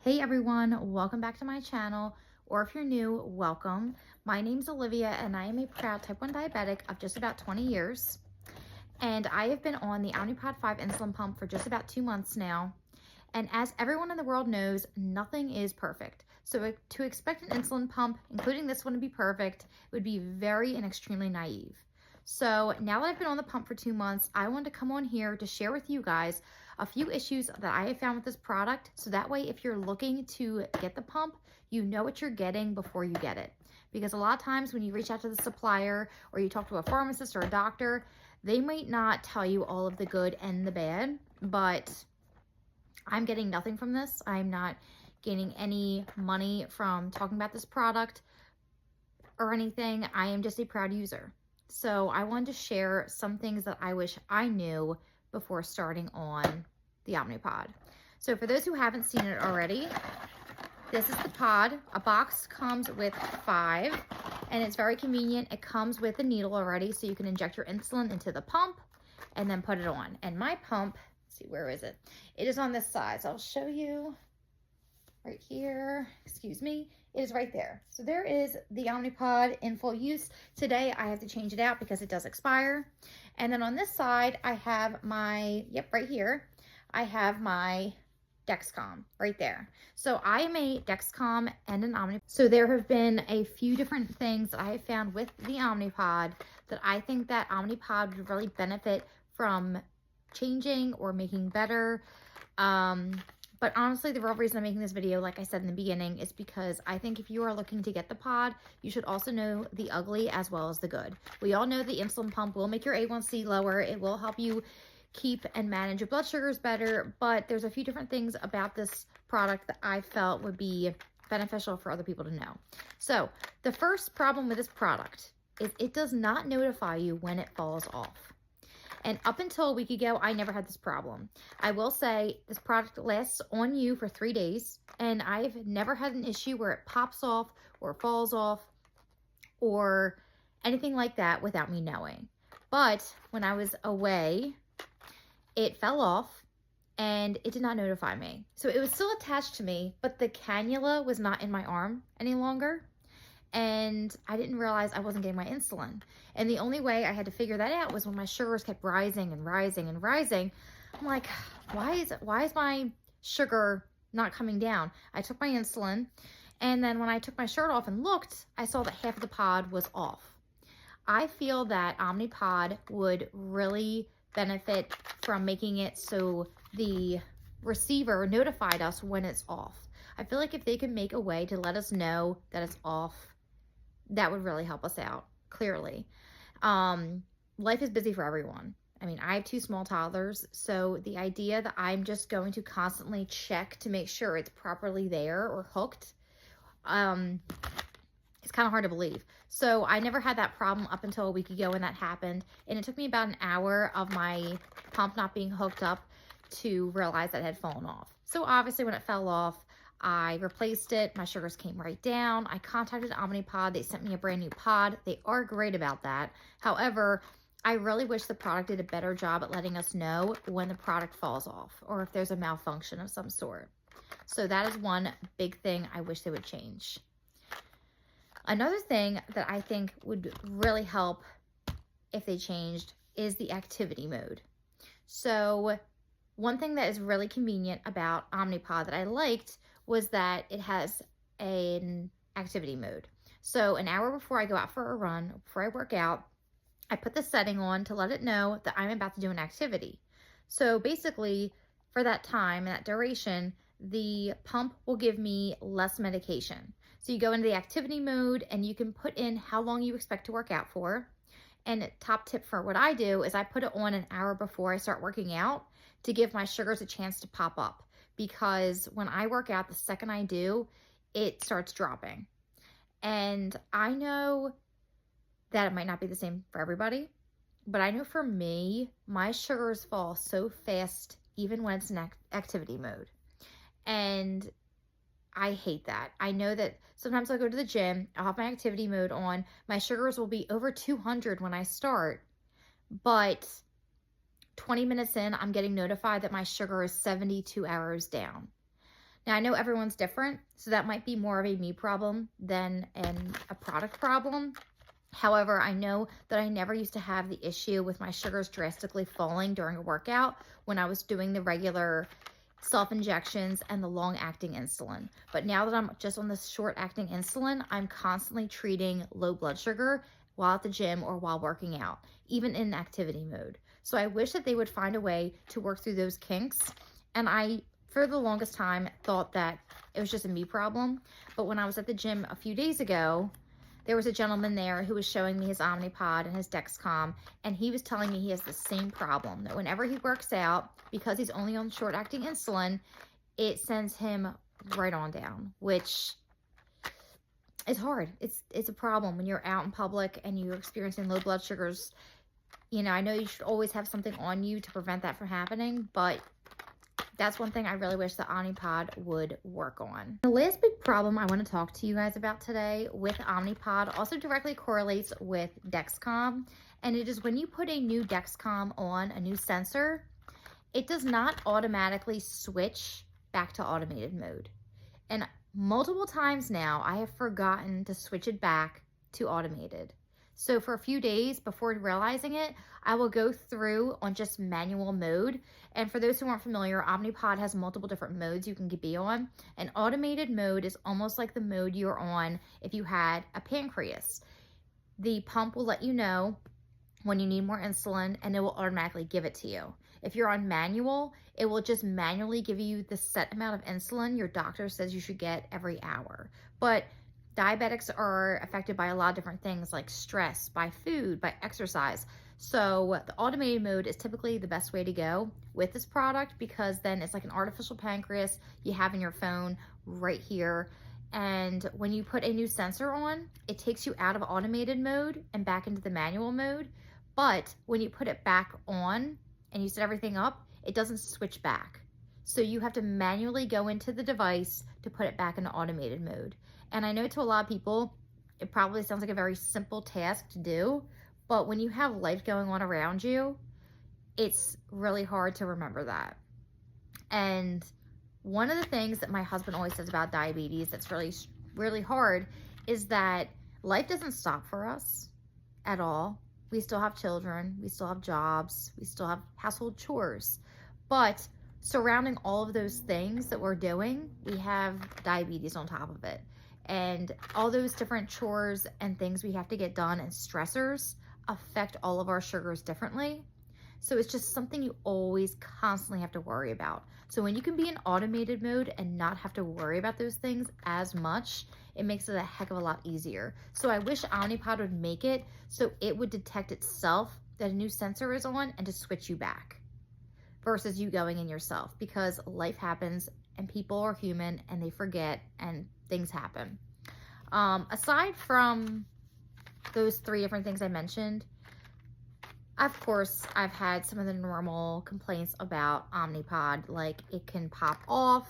Hey everyone, welcome back to my channel, or if you're new, welcome. My name's Olivia and I am a proud type 1 diabetic of just about 20 years. And I have been on the Omnipod 5 insulin pump for just about 2 months now. And as everyone in the world knows, nothing is perfect. So to expect an insulin pump, including this one, to be perfect, would be very and extremely naive. So now that I've been on the pump for 2 months, I wanted to come on here to share with you guys a few issues that I have found with this product. So that way, if you're looking to get the pump, you know what you're getting before you get it. Because a lot of times when you reach out to the supplier or you talk to a pharmacist or a doctor, they might not tell you all of the good and the bad, but I'm getting nothing from this. I'm not gaining any money from talking about this product or anything. I am just a proud user. So I wanted to share some things that I wish I knew before starting on the Omnipod. So for those who haven't seen it already, this is the pod. A box comes with 5 and it's very convenient. It comes with a needle already, so you can inject your insulin into the pump and then put it on. And my pump, let's see, where is it? It is on this side. So I'll show you right here. Excuse me. It is right there. So there is the Omnipod in full use. Today I have to change it out because it does expire. And then on this side, I have my, right here, I have my Dexcom right there. So I am a Dexcom and an Omnipod. So there have been a few different things that I have found with the Omnipod that I think that Omnipod would really benefit from changing or making better. But honestly, the real reason I'm making this video, like I said in the beginning, is because I think if you are looking to get the pod, you should also know the ugly as well as the good. We all know the insulin pump will make your A1C lower. It will help you keep and manage your blood sugars better, but there's a few different things about this product that I felt would be beneficial for other people to know. So the first problem with this product is it does not notify you when it falls off. And up until a week ago, I never had this problem. I will say this product lasts on you for 3 days, and I've never had an issue where it pops off or falls off or anything like that without me knowing. But when I was away, it fell off and it did not notify me. So it was still attached to me, but the cannula was not in my arm any longer. And I didn't realize I wasn't getting my insulin. And the only way I had to figure that out was when my sugars kept rising and rising and rising. I'm like, why is my sugar not coming down? I took my insulin, and then when I took my shirt off and looked, I saw that half of the pod was off. I feel that Omnipod would really benefit from making it so the receiver notified us when it's off. I feel like if they could make a way to let us know that it's off, that would really help us out, clearly. Life is busy for everyone. I mean, I have 2 small toddlers, so the idea that I'm just going to constantly check to make sure it's properly there or hooked, it's kind of hard to believe. So I never had that problem up until a week ago when that happened, and it took me about an hour of my pump not being hooked up to realize that it had fallen off. So obviously when it fell off, I replaced it. My sugars came right down. I contacted Omnipod. They sent me a brand new pod. They are great about that. However, I really wish the product did a better job at letting us know when the product falls off or if there's a malfunction of some sort. So that is one big thing I wish they would change. Another thing that I think would really help if they changed is the activity mode. So one thing that is really convenient about Omnipod that I liked was that it has an activity mode. So an hour before I go out for a run, before I work out, I put the setting on to let it know that I'm about to do an activity. So basically, for that time and that duration, the pump will give me less medication. So you go into the activity mode and you can put in how long you expect to work out for. And top tip for what I do is I put it on an hour before I start working out to give my sugars a chance to pop up. Because when I work out, the second I do, it starts dropping. And I know that it might not be the same for everybody, but I know for me, my sugars fall so fast even when it's in activity mode. And I hate that. I know that sometimes I'll go to the gym, I'll have my activity mode on, my sugars will be over 200 when I start, but 20 minutes in, I'm getting notified that my sugar is 72 hours down. Now, I know everyone's different, so that might be more of a me problem than a product problem. However, I know that I never used to have the issue with my sugars drastically falling during a workout when I was doing the regular self-injections and the long-acting insulin. But now that I'm just on this short-acting insulin, I'm constantly treating low blood sugar while at the gym or while working out, even in activity mode. So I wish that they would find a way to work through those kinks. And I, for the longest time, thought that it was just a me problem. But when I was at the gym a few days ago, there was a gentleman there who was showing me his Omnipod and his Dexcom, and he was telling me he has the same problem, that whenever he works out, because he's only on short-acting insulin, it sends him right on down, which is hard. It's a problem when you're out in public and you're experiencing low blood sugars. You know, I know you should always have something on you to prevent that from happening, but that's one thing I really wish the Omnipod would work on. The last big problem I want to talk to you guys about today with Omnipod also directly correlates with Dexcom, and it is when you put a new Dexcom on, a new sensor, it does not automatically switch back to automated mode. And multiple times now, I have forgotten to switch it back to automated. So for a few days before realizing it, I will go through on just manual mode. And for those who aren't familiar, Omnipod has multiple different modes you can be on. And automated mode is almost like the mode you're on if you had a pancreas. The pump will let you know when you need more insulin, and it will automatically give it to you. If you're on manual, it will just manually give you the set amount of insulin your doctor says you should get every hour. But diabetics are affected by a lot of different things like stress, by food, by exercise. So the automated mode is typically the best way to go with this product, because then it's like an artificial pancreas you have in your phone right here. And when you put a new sensor on, it takes you out of automated mode and back into the manual mode. But when you put it back on and you set everything up, it doesn't switch back. So you have to manually go into the device to put it back into automated mode. And I know to a lot of people, it probably sounds like a very simple task to do, but when you have life going on around you, it's really hard to remember that. And one of the things that my husband always says about diabetes that's really, really hard is that life doesn't stop for us at all. We still have children, we still have jobs, we still have household chores, but surrounding all of those things that we're doing, we have diabetes on top of it. And all those different chores and things we have to get done and stressors affect all of our sugars differently. So it's just something you always constantly have to worry about. So when you can be in automated mode and not have to worry about those things as much, it makes it a heck of a lot easier. So I wish Omnipod would make it so it would detect itself that a new sensor is on and to switch you back versus you going in yourself, because life happens and people are human and they forget and things happen. Aside from those three different things I mentioned, of course, I've had some of the normal complaints about Omnipod, like it can pop off.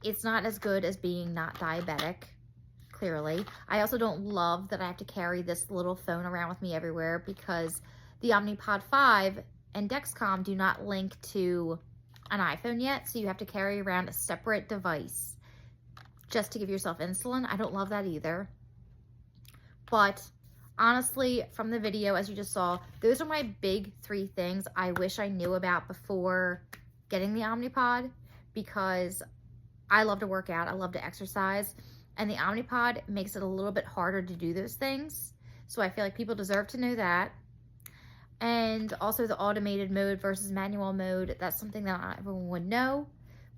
It's not as good as being not diabetic, clearly. I also don't love that I have to carry this little phone around with me everywhere, because the Omnipod 5 and Dexcom do not link to an iPhone yet, so you have to carry around a separate device just to give yourself insulin. I don't love that either. But honestly, from the video, as you just saw, those are my big three things I wish I knew about before getting the Omnipod, because I love to work out, I love to exercise, and the Omnipod makes it a little bit harder to do those things. So I feel like people deserve to know that. And also the automated mode versus manual mode, that's something that not everyone would know,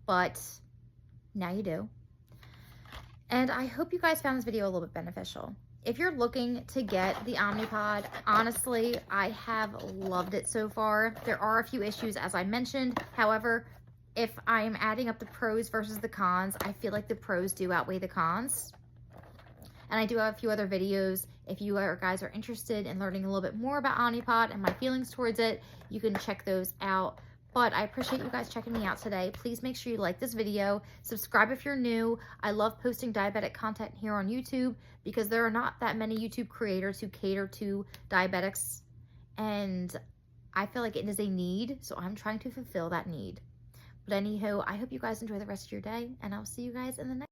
but now you do. And I hope you guys found this video a little bit beneficial. If you're looking to get the Omnipod, honestly, I have loved it so far. There are a few issues, as I mentioned. However, if I'm adding up the pros versus the cons, I feel like the pros do outweigh the cons. And I do have a few other videos. If you guys are interested in learning a little bit more about Omnipod and my feelings towards it, you can check those out. But I appreciate you guys checking me out today. Please make sure you like this video. Subscribe if you're new. I love posting diabetic content here on YouTube because there are not that many YouTube creators who cater to diabetics. And I feel like it is a need, so I'm trying to fulfill that need. But anywho, I hope you guys enjoy the rest of your day, and I'll see you guys in the next